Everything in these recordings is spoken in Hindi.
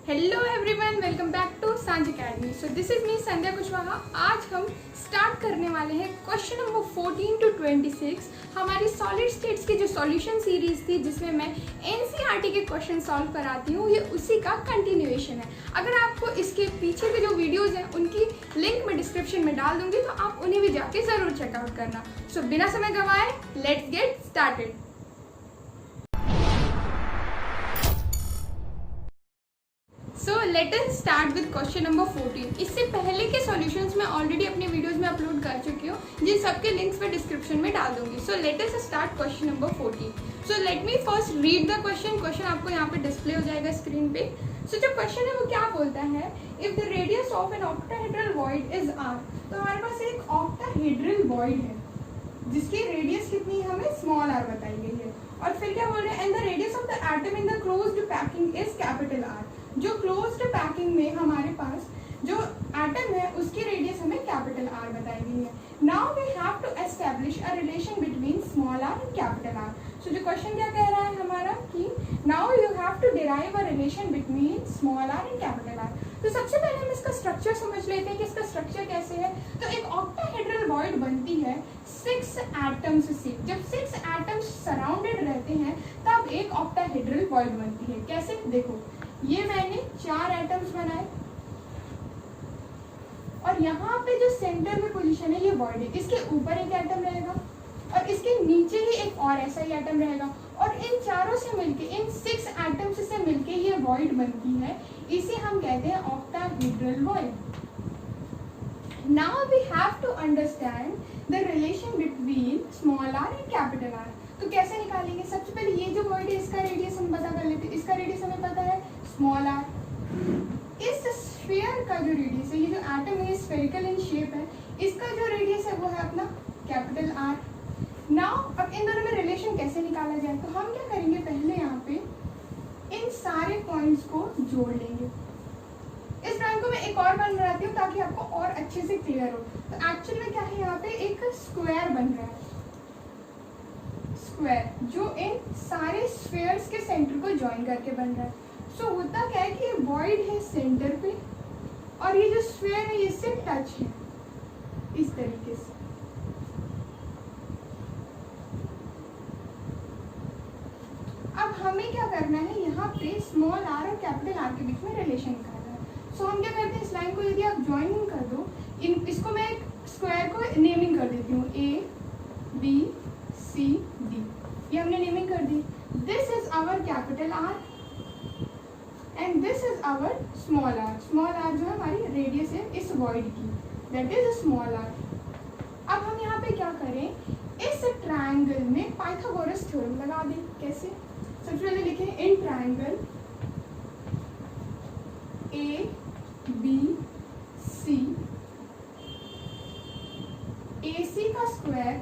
Hello everyone, welcome back to Sanjh academy. So this is me Sandhya Kushwaha. आज हम स्टार्ट करने वाले हैं क्वेश्चन नंबर 14 to 26 हमारी सॉलिड स्टेट्स की जो सॉल्यूशन सीरीज थी जिसमें मैं एनसीईआरटी के क्वेश्चन सॉल्व कराती हूँ, ये उसी का कंटिन्यूएशन है। अगर आपको इसके पीछे के जो वीडियोज़ हैं उनकी लिंक मैं डिस्क्रिप्शन में डाल दूंगी, तो आप उन्हें भी जाके ज़रूर चेकआउट करना। सो बिना समय गंवाए let's get started. So let us start with question number 14। इससे पहले के सॉल्यूशंस मैं ऑलरेडी अपने वीडियोस में अपलोड कर चुकी हूँ, जिन सबके लिंक्स मैं डिस्क्रिप्शन में डाल दूंगी। So let us start question number 14। So let me first read the question आपको यहाँ पे डिस्प्ले हो जाएगा स्क्रीन पे। सो जो क्वेश्चन है वो क्या बोलता है, if the radius of an octahedral void is R. तो हमारे पास एक ऑक्टाहेड्रल वॉइड है जिसकी रेडियस कितनी है, हमें स्मॉल आर बताई गई है। और फिर क्या बोल रहे हैं, and the radius of the atom in the closed packing is capital R. जो क्लोज्ड पैकिंग में हमारे पास जो एटम है उसकी रेडियस हमें कैपिटल आर बताई गई है। Now we have to establish a relation between small R and capital R. So जो क्वेश्चन क्या कह रहा है हमारा कि now you have to derive a relation between small R and capital R. तो सबसे पहले हम इसका स्ट्रक्चर समझ लेते हैं कि इसका स्ट्रक्चर कैसे है। तो एक ऑक्टाहेड्रल वॉइड बनती है 6 एटम्स से। जब 6 एटम्स सराउंडेड रहते हैं तब एक ऑक्टाहेड्रल वॉइड बनती है। कैसे, देखो ये मैंने 4 एटम्स बनाए और यहाँ पे जो सेंटर में पोजीशन है ये वॉइड है। इसके ऊपर एक एटम रहेगा और इसके नीचे ही एक और ऐसा ही एटम रहेगा, और इन चारों से मिलके, इन 6 एटम्स से मिलके ये वॉइड बनती है। इसे हम कहते हैं octahedral void. Now we have to understand the relation between small R and capital R. तो कैसे निकालेंगे, सबसे पहले ये जो वॉइड है इसका रेडियस हम पता कर लेते हैं। इसका रेडियस हमें पता है स्मॉल आर। इस स्फीयर का जो रेडियस है, ये जो एटम है स्फेरिकल इन शेप है, इसका जो रेडियस है वो है अपना कैपिटल आर। नाउ अब इन दोनों में रिलेशन कैसे निकाला जाए, तो हम क्या करेंगे, पहले यहाँ पे इन सारे पॉइंट्स को जोड़ लेंगे। इस ड्राइंग को मैं एक और बार बनाती हूँ ताकि आपको और अच्छे से क्लियर हो। तो एक्चुअल में क्या है, यहाँ पे एक स्क्वायर बन रहा है, स्क्वायर जो इन सारे स्फीयर्स के सेंटर को ज्वाइन करके बन रहा है। सो होता क्या है कि ये वॉइड है सेंटर पे और ये जो स्फीयर है इससे टच है इस तरीके से। अब हमें क्या करना है, यहाँ पे स्मॉल आर और कैपिटल आर के बीच में रिलेशन निकालना है। सो हम क्या करते हैं, इस लाइन को यदि आप ज्वाइनिंग कर दो, इसको मैं एक स्क्वायर को नेमिंग कर देती हूँ, ए बी सी डी, ये हमने नेमिंग कर दी। This is our capital R and this is our small R. Small R जो है हमारी रेडियस है इस वॉइड की, दैट इज स्मॉल आर। अब हम यहाँ पे क्या करें, इस ट्रायंगल में पाइथागोरस थ्योरम लगा दें। कैसे, सबसे पहले लिखें, in triangle A B C, A C का square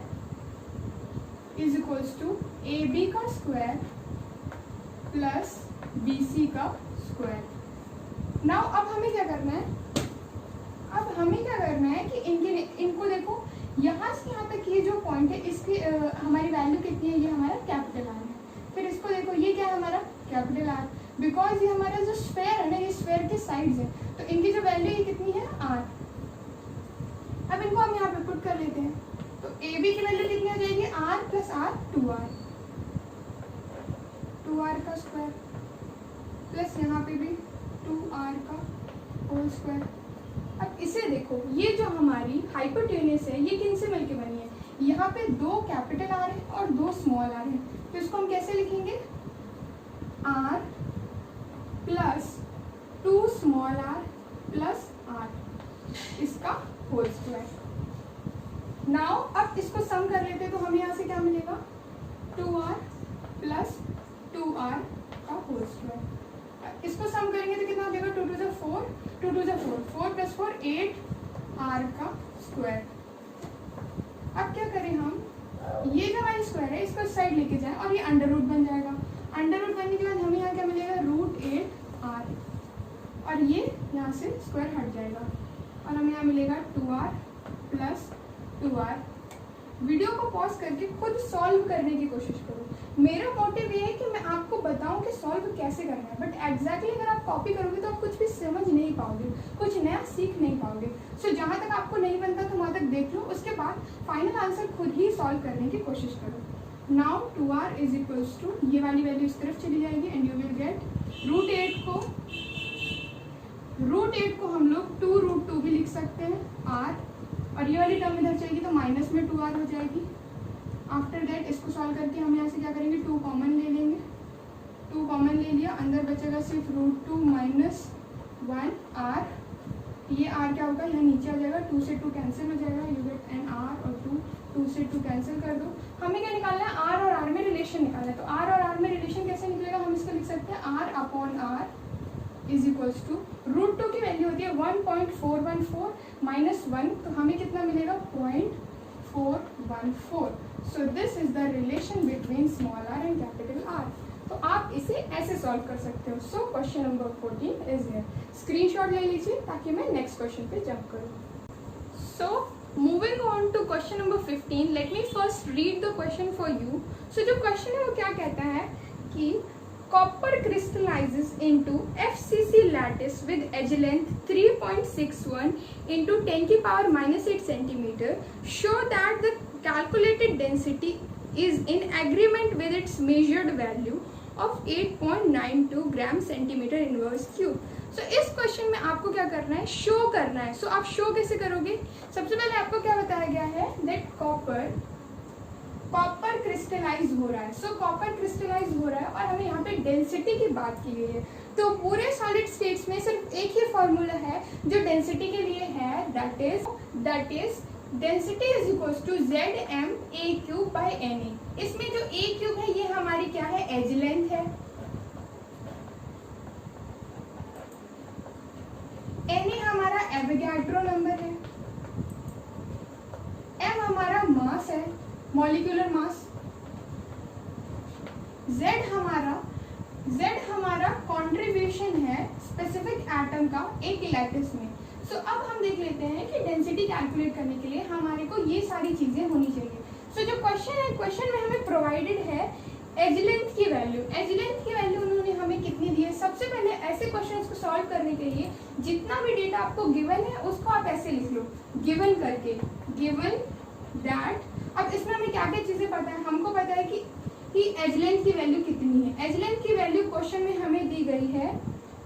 is equals to A B का स्क्वायर प्लस बी सी का स्क्वायर। नाउ अब हमें क्या करना है, कि इनको देखो, यहाँ से यहाँ तक ये जो पॉइंट है इसकी हमारी वैल्यू कितनी है, ये हमारा कैपिटल आर है। फिर इसको देखो, ये क्या है हमारा कैपिटल आर, बिकॉज ये हमारा जो स्फीयर है ना, ये स्फीयर के साइड्स है, तो इनकी जो वैल्यू ये कितनी है, आर। अब इनको हम यहाँ पे पुट कर लेते हैं, तो ए बी की वैल्यू कितनी हो जाएगी, are plus are, 2r, 2r का स्क्वायर प्लस यहाँ पे भी 2r का होल स्क्वायर। अब इसे देखो, ये जो हमारी हाइपोटेनस है ये किन से मिलके बनी है, यहाँ पे 2 कैपिटल आर है और 2 स्मॉल आर है। तो इसको हम कैसे लिखेंगे, r plus 2 small R plus r, इसका होल स्क्वायर। नाउ अब इसको सम कर लेते तो हमें यहाँ से क्या मिलेगा, 2r प्लस 2r का होल स्क्वायर। इसको सम करेंगे तो कितना हो जाएगा, 2 2 4, 2 2 4, 4 प्लस 4 8r का स्क्वायर। अब क्या करें हम, ये जो हमारी स्क्वायर है इसको इस साइड लेके जाएं और ये अंडर रूट बन जाएगा। अंडर रूट बनने के बाद हमें यहाँ क्या मिलेगा, √8r, और ये यहाँ से स्क्वायर हट जाएगा और हमें यहाँ मिलेगा 2r प्लस 2r। वीडियो को पॉज करके खुद सॉल्व करने की कोशिश करो, मेरा मोटिव ये है कि मैं आपको बताऊं कि सॉल्व कैसे करना है, बट एग्जैक्टली अगर आप कॉपी करोगे तो आप कुछ भी समझ नहीं पाओगे, कुछ नया सीख नहीं पाओगे। सो जहाँ तक आपको नहीं बनता तो वहाँ तक देख लो, उसके बाद फाइनल आंसर खुद ही सॉल्व करने की कोशिश करो। Now 2r is equals to, ये वाली वैल्यू इस तरफ चली जाएगी and you will get root 8 को हम लोग 2√2 भी लिख सकते हैं r, और ये वाली टर्म इधर चलेगी तो माइनस में 2r हो जाएगी। आफ्टर दैट इसको सॉल्व करके हम यहाँ से क्या करेंगे, 2 कॉमन ले लेंगे, 2 कॉमन ले लिया, अंदर बचेगा सिर्फ √2 माइनस 1r, ये r क्या होगा, यहाँ नीचे आ जाएगा, 2 से 2 कैंसिल हो जाएगा, यू गेट एन r और 2 से 2 कैंसिल कर दो। हमें क्या निकालना है, r और r में रिलेशन निकालना है। तो r और r में रिलेशन कैसे निकलेगा, हम इसको लिख सकते हैं r upon r is equals to √2 की वैल्यू होती है 1.414 माइनस 1, तो हमें कितना मिलेगा 0.414। So this is the relation between small r and capital R। तो आप इसे ऐसे सॉल्व कर सकते हो। So question number 14 is here. Screenshot ले लीजिए ताकि मैं नेक्स्ट क्वेश्चन पे जंप करूँ। So moving on to question number 15, let me first read the question for you. So जो क्वेश्चन है वो क्या कहता है कि copper crystallizes into FCC lattice with edge length 3.61 into 10 की power -8 centimeter. Show that the calculated density is in agreement with its measured value of 8.92 gram centimeter inverse cube. So इस क्वेश्चन में आपको क्या करना है, शो करना है। So आप शो कैसे करोगे, सबसे पहले आपको क्या बताया गया है, that कॉपर क्रिस्टलाइज हो रहा है। सो कॉपर क्रिस्टलाइज हो रहा है और हमें यहाँ पे डेंसिटी की बात की गई है। तो पूरे सॉलिड स्टेट्स में सिर्फ एक ही फॉर्मूला है जो डेंसिटी के लिए है, that is density is equals to ZmA³/Na। इसमें जो A³ है ये हमारी क्या है, एज लेंथ है, Na हमारा एवोगाड्रो नंबर है, M हमारा मास है, मॉलिक्यूलर मास, Z हमारा कंट्रीब्यूशन है स्पेसिफिक एटम का एक लैटिस में। सो अब हम देख लेते हैं कि डेंसिटी कैलकुलेट करने के लिए हमारे को ये सारी चीजें होनी चाहिए। सो जो क्वेश्चन है, क्वेश्चन में हमें प्रोवाइडेड है एज लेंथ की वैल्यू। एज लेंथ की वैल्यू उन्होंने हमें कितनी दी है। सबसे पहले ऐसे क्वेश्चंस को सॉल्व करने के लिए जितना भी डेटा आपको गिवन है उसको आप ऐसे लिख लो, गिवन करके, गिवन दैट। अब इसमें हमें क्या क्या चीजें पता है, हमको पता है कि एज लेंथ की वैल्यू कितनी है। एज लेंथ की वैल्यू क्वेश्चन में हमें दी गई है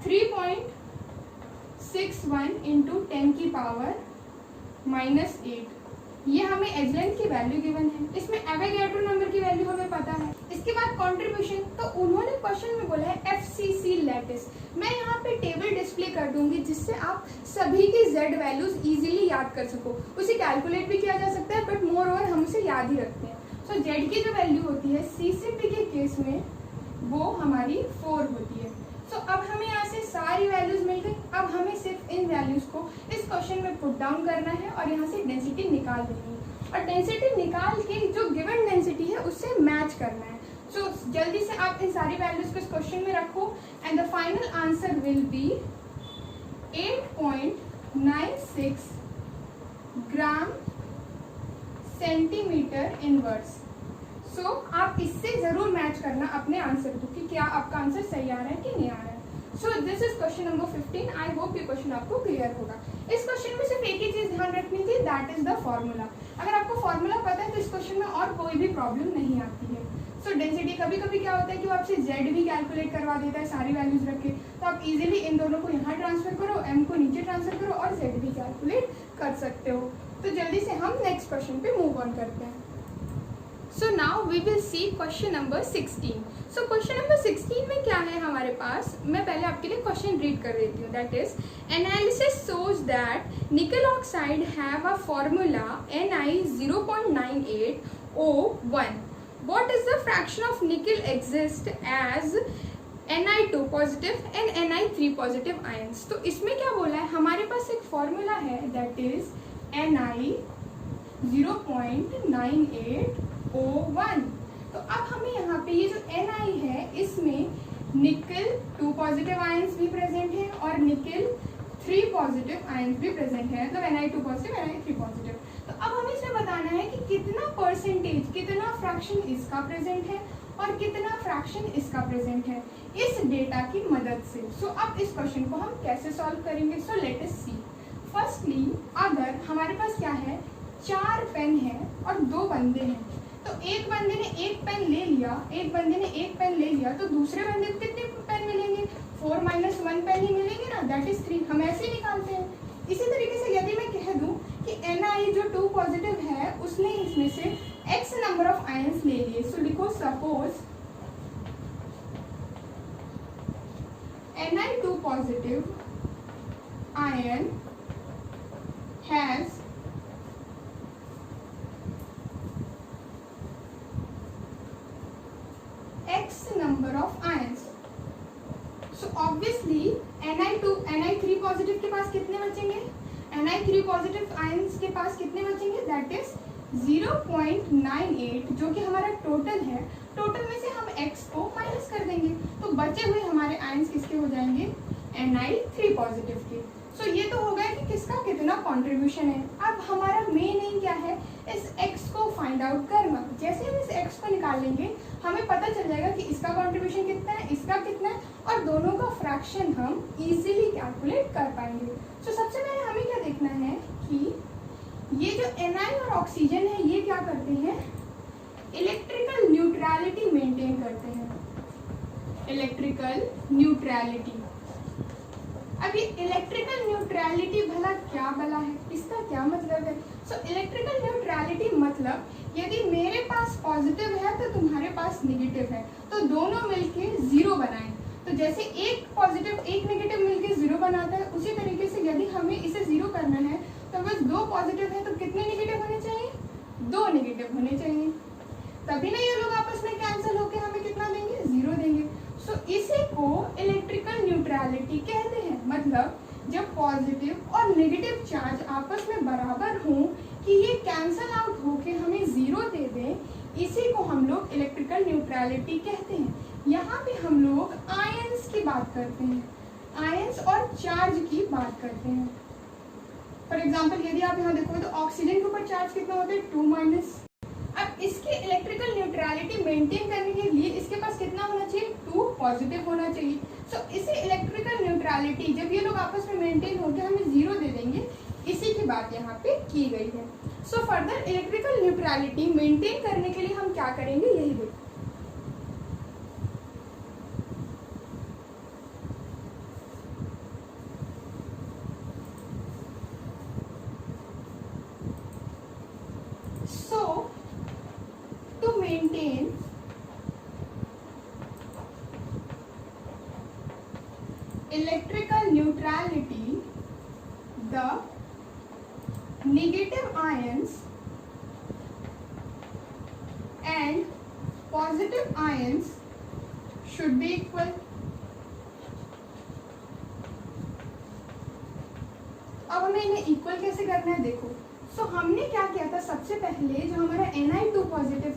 3.61 इंटू 10 की पावर -8, ये हमें एज लेंथ की वैल्यू गिवन है। इसमें एवोगाड्रो नंबर की वैल्यू हमें पता है। इसके बाद कंट्रीब्यूशन, तो उन्होंने क्वेश्चन में बोला है FCC लैटिस। मैं यहाँ पे टेबल डिस्प्ले कर दूंगी जिससे आप सभी की Z वैल्यूज इजीली याद कर सको। उसे कैलकुलेट भी किया जा सकता है बट मोर ओवर हम उसे याद ही रखते हैं। सो Z की जो वैल्यू होती है CCP के केस में वो हमारी 4 होती है। सो अब हमें यहाँ से सारी वैल्यूज मिल गई। अब हमें सिर्फ इन वैल्यूज को इस क्वेश्चन में पुट डाउन करना है और यहाँ से डेंसिटी निकाल देनी है, और डेंसिटी निकाल के जो गिवन डेंसिटी है उससे मैच करना है। सो जल्दी से आप इन सारी वैल्यूज को इस क्वेश्चन में रखो and the final answer will be 8.96 gram centimetre inverse. So आप इससे जरूर मैच करना अपने आंसर को कि क्या आपका आंसर सही आ रहा है कि नहीं आ रहा है। सो this is question number 15। I hope ये क्वेश्चन आपको क्लियर होगा। इस क्वेश्चन में सिर्फ एक ही चीज ध्यान रखनी थी, दैट इज द फॉर्मूला। अगर आपको फॉर्मूला पता है तो इस क्वेश्चन में और कोई भी प्रॉब्लम नहीं आती है। सो डेंसिटी कभी कभी क्या होता है कि वो आपसे Z भी कैलकुलेट करवा देता है सारी वैल्यूज रख के, तो आप इजीली इन दोनों को यहाँ ट्रांसफर करो, M को नीचे ट्रांसफर करो और Z भी कैलकुलेट कर सकते हो। तो जल्दी से हम नेक्स्ट क्वेश्चन पे मूव ऑन करते हैं। So now we will see question number 16। So question number 16 में क्या है हमारे पास, मैं पहले आपके लिए क्वेश्चन रीड कर देती हूँ। That is analysis shows that nickel oxide have a formula Ni0.98O1। What is the fraction of nickel exist as Ni2 positive and Ni3 positive ions? तो इसमें क्या बोला है, हमारे पास एक फॉर्मूला है दैट इज Ni0.98O1। तो अब हमें यहाँ पे ये जो Ni है इसमें निकल 2 पॉजिटिव आयंस भी प्रेजेंट है और निकल 3 पॉजिटिव आयंस भी प्रेजेंट है, मतलब Ni2 पॉजिटिव Ni3 पॉजिटिव। तो अब हमें इसमें बताना है कि कितना परसेंटेज, कितना फ्रैक्शन इसका प्रेजेंट है और कितना फ्रैक्शन इसका प्रेजेंट है इस डेटा की मदद से। सो अब इस क्वेश्चन को हम कैसे सॉल्व करेंगे? सो लेट अस सी। फर्स्टली अगर हमारे पास क्या है, 4 पेन है और 2 बंदे हैं, तो एक बंदे ने एक पेन ले लिया, तो दूसरे बंदे को कितने पेन मिलेंगे? 4 - 1 पेन ही मिलेंगे ना, दैट इज 3। हम ऐसे ही निकालते हैं। इसी तरीके से यदि मैं कह दूं कि Ni जो 2 पॉजिटिव है उसने इसमें से x नंबर ऑफ आयंस ले लिए, सो लिखो suppose Ni2 positive ion has x number of ions. So obviously Ni3 positive के पास कितने बचेंगे? Ni3 पॉजिटिव आयंस के पास कितने बचेंगे? दैट इज 0.98, जो कि हमारा टोटल है। टोटल में से हम x को माइनस कर देंगे, तो बचे हुए हमारे आयंस किसके हो जाएंगे? Ni3 पॉजिटिव के। सो ये तो हो गया कि किसका कितना कंट्रीब्यूशन है। अब हमारा मेन एम क्या है? इस x को फाइंड आउट करना। जैसे हम इस x को निकाल लेंगे हमें पता चल जाएगा कि इसका कंट्रीब्यूशन कितना है, इसका कितना है, और दोनों का फ्रैक्शन हम इजीली कैलकुलेट कर पाएंगे। सो सबसे पहले हमें क्या देखना है कि ये जो Ni और ऑक्सीजन है ये क्या करते हैं? इलेक्ट्रिकल न्यूट्रलिटी मेंटेन करते हैं। Electrical neutrality. अब ये इलेक्ट्रिकल न्यूट्रलिटी भला क्या भला है, इसका क्या मतलब है? सो इलेक्ट्रिकल न्यूट्रलिटी मतलब यदि मेरे पास पॉजिटिव है तो तुम्हारे पास नेगेटिव है, तो दोनों मिलके 0 बनाएं। तो जैसे एक पॉजिटिव एक नेगेटिव मिलके 0 बनाता है, उसी तरीके से यदि हमें इसे 0 करना है तो बस 2 पॉजिटिव है तो कितने नेगेटिव होने चाहिए? 2 नेगेटिव होने चाहिए, तभी ना ये लोग आपस में कैंसिल होके हमें कितना देंगे? 0 देंगे। सो इसी को इलेक्ट्रिकल न्यूट्रलिटी कहते हैं। मतलब जब पॉजिटिव और नेगेटिव चार्ज आपस में बराबर हों कि ये कैंसल आउट होके हमें 0 दे दें, इसी को हम लोग इलेक्ट्रिकल न्यूट्रलिटी कहते हैं। यहाँ पे हम लोग आयंस की बात करते हैं, आयंस और चार्ज की बात करते हैं। फॉर एग्जाम्पल यदि आप यहाँ देखोगे तो ऑक्सीजन के ऊपर चार्ज कितना होता है? 2-। अब इसकी इलेक्ट्रिकल न्यूट्रलिटी मेंटेन करने के लिए इसके पास कितना होना चाहिए? 2 पॉजिटिव होना चाहिए। सो इसे इलेक्ट्रिकल न्यूट्रलिटी जब ये लोग आपस में मेंटेन होकर हमें 0 दे देंगे, इसी की बात यहाँ पे की गई है। So further electrical neutrality maintain करने के लिए हम क्या करेंगे, यही देखो। Maintain electrical neutrality, the negative ions and positive ions should be equal. अब हमें इन्हें इक्वल कैसे करना है देखो। सो हमने क्या किया था, सबसे पहले जो हमारा Ni2 पॉजिटिव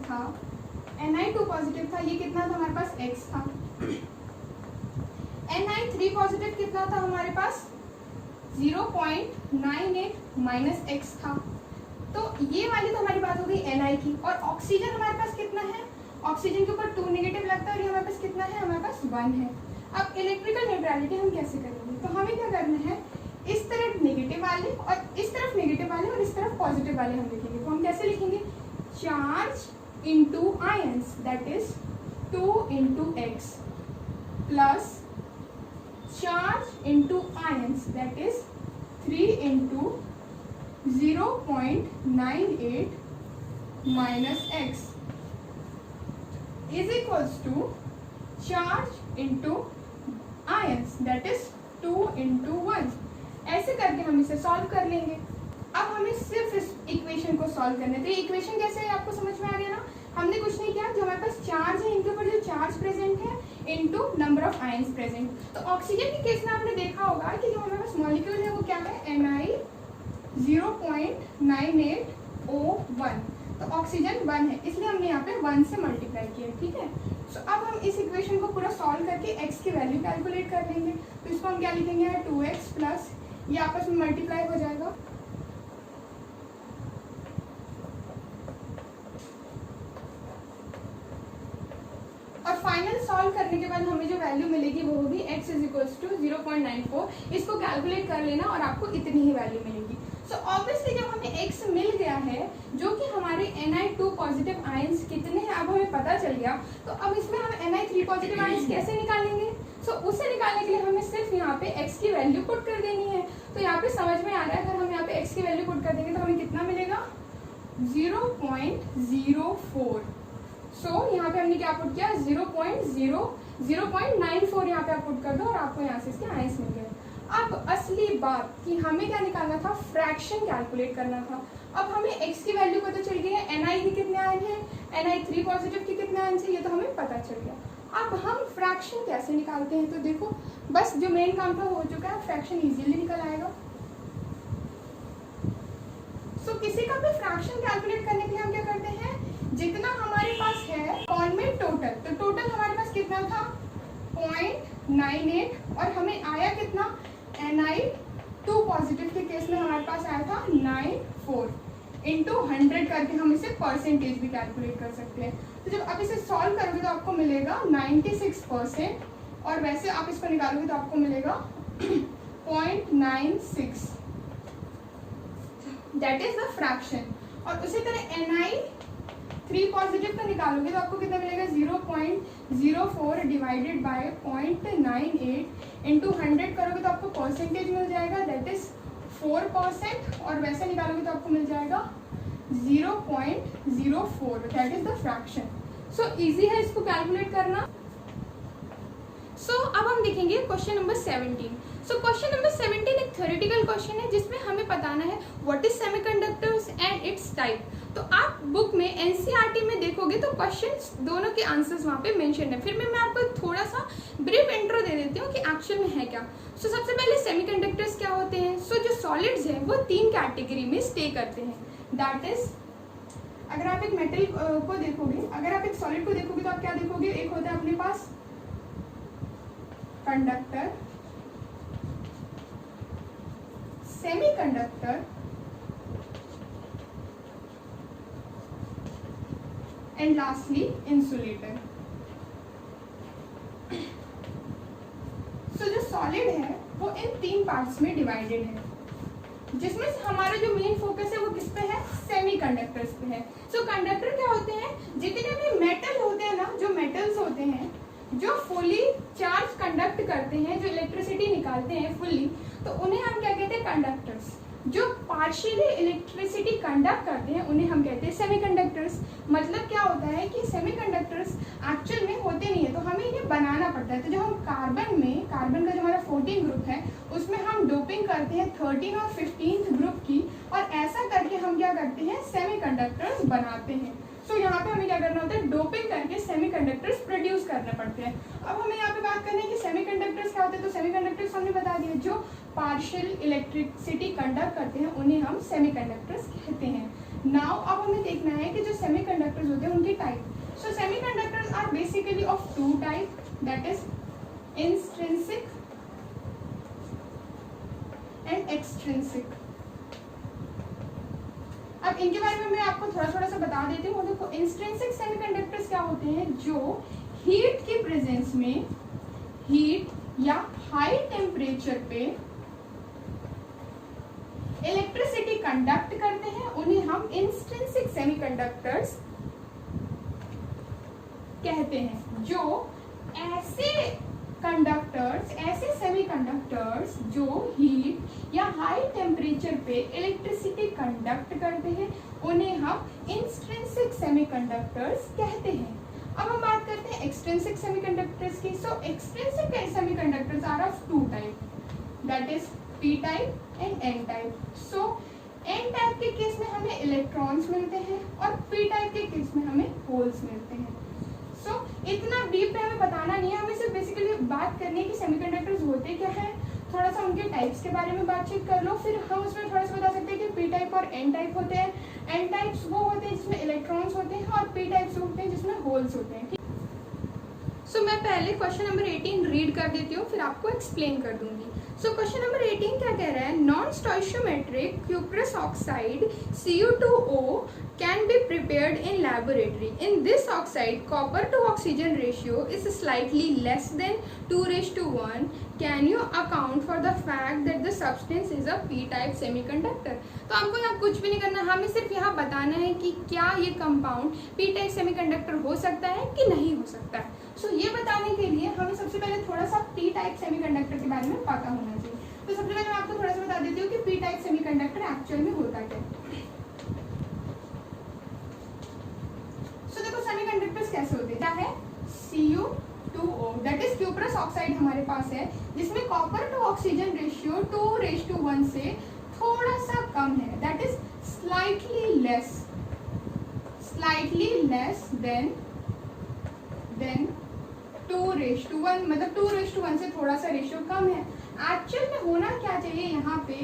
था, ये कितना था हमारे पास? x था। Ni3 पॉजिटिव कितना था हमारे पास? 0.98 माइनस x था। तो ये वाली तो हमारी बात हो गई Ni की। और ऑक्सीजन हमारे पास कितना है? ऑक्सीजन के ऊपर 2 नेगेटिव लगता है और ये हमारे पास कितना है? हमारे पास 1 है। अब इलेक्ट्रिकल न्यूट्रलिटी हम कैसे करेंगे? तो हमें क्या करना है, इस तरफ नेगेटिव वाले और इस तरफ नेगेटिव वाले और इस तरफ पॉजिटिव वाले हम लिखेंगे। तो हम कैसे लिखेंगे? Charge into ions, that is 2 into X, plus charge into ions, that is 3 into 0.98 minus X is equals to charge into ions, that is 2 into 1। ऐसे करके हम इसे सॉल्व कर लेंगे। अब हमें सिर्फ इस इक्वेशन को सॉल्व करना है। तो ये इक्वेशन कैसे है आपको समझ में आ गया ना? हमने कुछ नहीं किया, जो हमारे पास चार्ज है इनके ऊपर जो चार्ज प्रेजेंट है into number of ions present. तो ऑक्सीजन के केस में आपने देखा होगा कि जो हमारे पास मॉलिक्यूल है वो क्या है? Ni 0.98O1। तो ऑक्सीजन 1 है, इसलिए हमने यहाँ पे 1 से मल्टीप्लाई किया, ठीक है। सो अब हम इस इक्वेशन को पूरा सॉल्व करके x की वैल्यू कैलकुलेट कर लेंगे। तो इसको हम क्या लिखेंगे? 2x प्लस ये आपस में मल्टीप्लाई हो जाएगा, करने के बाद हमें जो वैल्यू मिलेगी वो होगी x इज इक्वल्स टू 0.94। इसको कैलकुलेट कर लेना और आपको इतनी ही वैल्यू मिलेगी। सो ऑब्वियसली जब हमें x मिल गया है जो कि हमारे Ni2 पॉजिटिव आयंस कितने हैं अब हमें पता चल गया, तो अब इसमें हम Ni3 पॉजिटिव आयंस कैसे निकालेंगे? सो उसे निकालने के लिए हमें सिर्फ यहाँ पे x की वैल्यू पुट कर देनी है। तो यहाँ पे समझ में आ रहा है, अगर हम यहाँ पे x की वैल्यू पुट कर देंगे तो हमें कितना मिलेगा? 0.04। सो यहाँ पे हमने क्या पुट किया? 0.94 यहाँ पे आप पुट कर दो और आपको यहाँ से इसके आयंस मिल गए। अब असली बात कि हमें क्या निकालना था? फ्रैक्शन कैलकुलेट करना था। अब हमें x की वैल्यू पता चल गई है, Ni की कितने आयन है, Ni3 पॉजिटिव की कितने आयन है, ये तो हमें पता चल गया। अब हम फ्रैक्शन कैसे निकालते हैं? तो देखो बस जो मेन काम था हो चुका है, फ्रैक्शन इजीली निकल आएगा। सो किसी का भी फ्रैक्शन कैलकुलेट करने के लिए हम क्या करते हैं? जितना हमारे पास है कौन में टोटल, तो टोटल हमारे पास कितना था? 0.98 और हमें आया कितना? Ni2 पॉजिटिव के केस में हमारे पास आया था 94 इंटू 100 करके हम इसे परसेंटेज भी कैलकुलेट कर सकते हैं। तो जब आप इसे सॉल्व करोगे तो आपको मिलेगा 96% और वैसे आप इसको निकालोगे तो आपको मिलेगा 0.96, दैट इज द फ्रैक्शन। और उसी तरह Ni3 पॉजिटिव का निकालोगे तो आपको कितना मिलेगा? 0.04 डिवाइडेड बाय 0.98 इंटू 100 करोगे तो आपको परसेंटेज मिल जाएगा, दैट इज 4% और वैसे निकालोगे तो आपको मिल जाएगा 0.04, that is the fraction. So easy है इसको कैलकुलेट करना। सो अब हम देखेंगे क्वेश्चन नंबर 17। सो क्वेश्चन नंबर 17 एक थ्योरेटिकल क्वेश्चन है जिसमें हमें बताना है what is semiconductors and it's type. तो आप बुक में एनसीईआरटी में देखोगे तो क्वेश्चंस दोनों के आंसर्स वहाँ पे मेंशन है। फिर मैं आपको थोड़ा सा ब्रीफ इंट्रो दे देती हूँ कि एक्चुअल में है क्या। सो सबसे पहले सेमीकंडक्टर्स क्या होते हैं? सो जो सॉलिड्स हैं वो 3 कैटेगरी में स्टे करते हैं, दैट इज अगर आप एक मेटल को देखोगे, अगर आप एक सॉलिड को देखोगे तो आप क्या देखोगे? एक होता है अपने पास conductor, semiconductor and lastly insulator. So जो सॉलिड है वो इन 3 पार्ट्स में डिवाइडेड है, जिसमें हमारा जो मेन फोकस है वो किस पे है? सेमीकंडक्टर्स पे है। सो कंडक्टर क्या होते हैं? जितने भी मेटल होते हैं ना, जो मेटल्स होते हैं जो फुली चार्ज कंडक्ट करते हैं, जो इलेक्ट्रिसिटी निकालते हैं फुल्ली, तो उन्हें हम क्या कहते हैं? कंडक्टर्स। जो पार्शियली इलेक्ट्रिसिटी कंडक्ट करते हैं उन्हें हम कहते हैं सेमीकंडक्टर्स। मतलब क्या होता है कि सेमीकंडक्टर्स एक्चुअल में होते नहीं है, तो हमें इन्हें बनाना पड़ता है। तो जो हम कार्बन का जो हमारा 14 ग्रुप है उसमें हम डोपिंग करते हैं 13 और 15 ग्रुप की, और ऐसा करके हम क्या करते हैं? सेमीकंडक्टर्स बनाते हैं। सो यहाँ पे हमें क्या करना होता है? डोपिंग करके सेमीकंडक्टर्स प्रोड्यूस करने पड़ते हैं। अब हमें यहाँ पे बात करनी है कि सेमीकंडक्टर्स क्या होते हैं। तो सेमीकंडक्टर्स हमने बता दिया, जो पार्शियल इलेक्ट्रिसिटी कंडक्ट करते हैं उन्हें हम सेमीकंडक्टर्स कहते हैं। नाउ अब हमें देखना है कि जो सेमीकंडक्टर्स होते हैं उनकी type. So semiconductors are basically of 2 type, that is intrinsic and extrinsic. अब इनके बारे में मैं आपको थोड़ा सा बता देती हूँ। देखो इंट्रिंसिक सेमीकंडक्टर्स क्या होते हैं? जो हीट की प्रेजेंस में, हीट या हाई टेम्परेचर पे इलेक्ट्रिसिटी कंडक्ट करते हैं, उन्हें हम इंट्रिंसिक सेमीकंडक्टर्स कहते हैं। जो ऐसे कंडक्टर्स, ऐसे सेमीकंडक्टर्स जो हीट या हाई टेम्परेचर पे इलेक्ट्रिसिटी कंडक्ट करते हैं, उन्हें हम इंट्रिंसिक सेमीकंडक्टर्स कहते हैं। अब हम बात करते हैं एक्सट्रिंसिक सेमीकंडक्टर्स की। So extrinsic semiconductors are of 2 type, that is p type and n type. So n type के केस में हमें इलेक्ट्रॉन्स मिलते हैं और p टाइप के केस में हमें होल्स मिलते हैं। सो इतना डीप पे हमें बताना नहीं है, हमें सिर्फ बेसिकली बात करनी है कि सेमीकंडक्टर्स होते क्या है, थोड़ा सा उनके टाइप्स के बारे में बातचीत कर लो, फिर हम उसमें थोड़ा सा बता सकते हैं कि p टाइप और n टाइप होते हैं। n टाइप्स वो होते हैं जिसमें इलेक्ट्रॉन्स होते हैं और p टाइप्स होते हैं जिसमें होल्स होते हैं। सो मैं पहले क्वेश्चन नंबर 18 रीड कर देती हूँ, फिर आपको एक्सप्लेन कर दूंगी। सो क्वेश्चन नंबर 18 क्या कह रहा है, non स्टोइशियोमेट्रिक cuprous oxide Cu2O can be prepared in laboratory. In this oxide, copper to oxygen ratio is slightly less than 2:1. Can you account for the fact that the substance is a p-type semiconductor? तो हमको यहाँ कुछ भी नहीं करना, हमें सिर्फ यहाँ बताना है कि क्या ये कंपाउंड p-type semiconductor हो सकता है कि नहीं हो सकता है. सो ये बताने के लिए हमें सबसे पहले थोड़ा सा p-type semiconductor के बारे में पता होना चाहिए. तो सबसे पहले मैं आपको थोड़ा सा बता देती हूँ कि p-type semiconductor एक्चुअल में होता क्या है. सो देखो सेमीकंडक्टर्स कैसे होते हैं, क्या है Cu2O that is cuprous oxide हमारे पास है जिसमें कॉपर टू ऑक्सीजन रेशियो 2:1 से थोड़ा सा कम है, that is slightly less than 2:1, मतलब 2:1 से थोड़ा सा रेशियो कम है. एक्चुअल में होना क्या चाहिए, यहाँ पे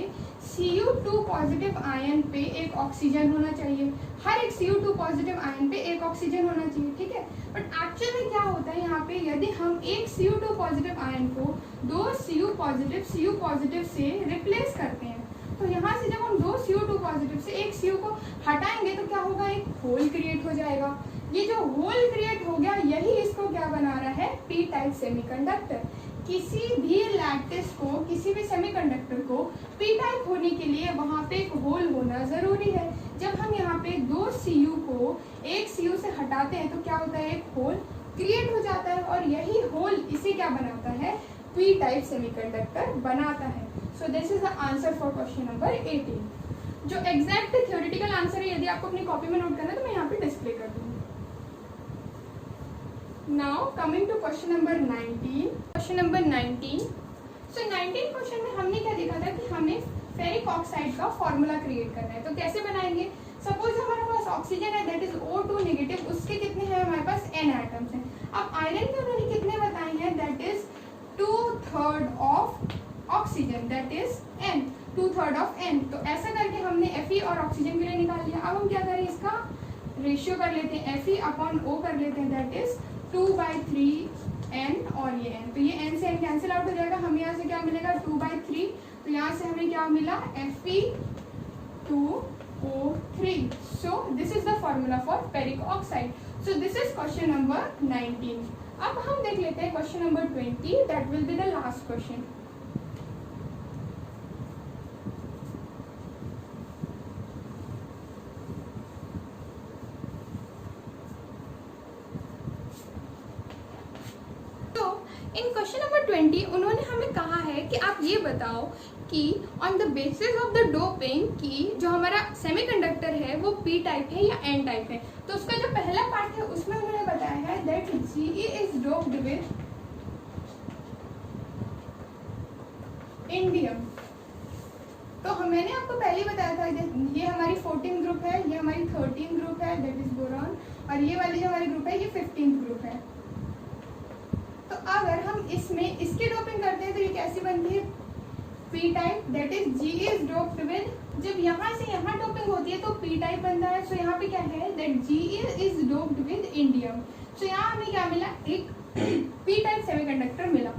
Cu2 पॉजिटिव आयन पे एक ऑक्सीजन होना चाहिए, हर एक Cu2 पॉजिटिव आयन पे एक ऑक्सीजन होना चाहिए, ठीक है. बट एक्चुअल में क्या होता है यहाँ पे, यदि हम एक Cu2 पॉजिटिव आयन को दो Cu पॉजिटिव से रिप्लेस करते हैं, तो यहाँ से जब हम दो Cu2 पॉजिटिव से एक Cu को हटाएंगे तो क्या होगा, एक होल क्रिएट हो जाएगा. ये जो होल क्रिएट हो गया यही इसको क्या बना रहा है, p-टाइप सेमीकंडक्टर. किसी भी लैटिस को, किसी भी सेमीकंडक्टर को p-टाइप होने के लिए वहाँ पे एक होल होना जरूरी है. जब हम यहाँ पे दो Cu को एक Cu से हटाते हैं तो क्या होता है, एक होल क्रिएट हो जाता है और यही होल इसे क्या बनाता है, p-टाइप सेमीकंडक्टर बनाता है. सो this is the answer for question number 18. जो एग्जैक्ट थ्योरेटिकल आंसर है, यदि आपको अपनी कॉपी में नोट करना है तो मैं यहाँ पे डिस्प्ले कर दूंगी. Now coming to question number 19. Question number 19. So 19 question में हमने क्या देखा था कि हमें फेरिक ऑक्साइड का फॉर्मूला क्रिएट करना है. तो कैसे बनाएंगे, सपोज हमारे पास ऑक्सीजन है दैट इज O2 नेगेटिव, उसके कितने हैं हमारे पास N एटम्स हैं. अब आयरन के उन्होंने कितने बताए हैं, that is 2/3 of oxygen that is N, 2/3 of N. तो ऐसा करके हमने Fe और ऑक्सीजन के लिए निकाल लिया. अब हम क्या करें, इसका रेशियो कर लेते हैं, Fe/O कर लेते हैं, दैट इज 2/3 N और ये N. तो ये N से N कैंसिल आउट हो जाएगा, हमें यहाँ से क्या मिलेगा 2/3. तो यहाँ से हमें क्या मिला, Fe2O3. So this is the formula for ferric oxide. So this is question number 19. अब हम देख लेते हैं question number 20, that will be the last question. In question number 20 उन्होंने हमें कहा है कि आप ये बताओ कि on the basis of the doping कि जो हमारा सेमीकंडक्टर है वो p टाइप है या n टाइप है. तो उसका जो पहला पार्ट है उसमें उन्होंने बताया है that Ge is doped with indium. तो मैंने आपको पहले ही बताया था ये हमारी 14th ग्रुप है, ये हमारी 13th ग्रुप है दैट इज बोरॉन, और ये वाली जो हमारी ग्रुप है ये 15th ग्रुप है. तो अगर हम इसमें इसकी डोपिंग करते हैं तो ये कैसी बनती है, p type that is G is doped with, जब यहाँ से यहाँ डोपिंग होती है तो p टाइप बनता है. सो यहाँ पे क्या है that G is doped with indium. So यहाँ हमें क्या मिला, एक p टाइप सेमीकंडक्टर मिला.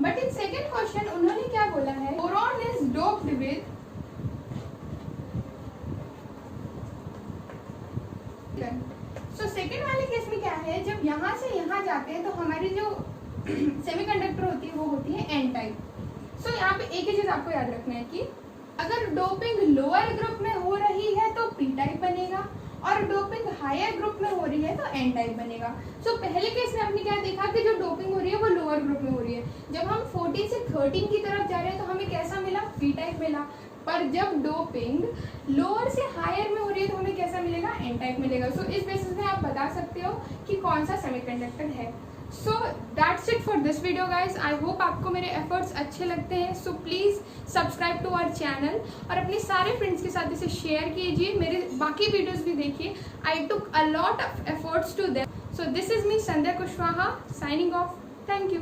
बट इन सेकेंड क्वेश्चन उन्होंने क्या बोला है, boron is doped with so second वाले केस में क्या है, जब यहाँ से यहाँ जाते हैं तो हमारी जो सेमीकंडक्टर होती है वो होती है n टाइप. सो यहाँ पे एक ही चीज आपको याद रखना है कि अगर डोपिंग लोअर ग्रुप में हो रही है तो p टाइप बनेगा और डोपिंग हायर ग्रुप में हो रही है तो n टाइप बनेगा. सो पहले केस में हमने क्या देखा कि जो डोपिंग हो रही है वो लोअर ग्रुप में हो रही है. जब हम 14 से 13 की तरफ जा रहे हैं तो हमें कैसा मिला, p टाइप मिला. पर जब डोपिंग लोअर से हायर में हो रही है तो हमें कैसा मिलेगा, n टाइप मिलेगा. सो इस बेसिस में आप बता सकते हो कि कौन सा सेमीकंडक्टर है. So that's it for this video guys. I hope आपको मेरे एफर्ट्स अच्छे लगते हैं. So please subscribe to our channel और अपने सारे फ्रेंड्स के साथ इसे शेयर कीजिए. मेरे बाकी वीडियोस भी देखिए. I took a lot of efforts to them. So this is me Sandhya Kushwaha signing off. Thank you.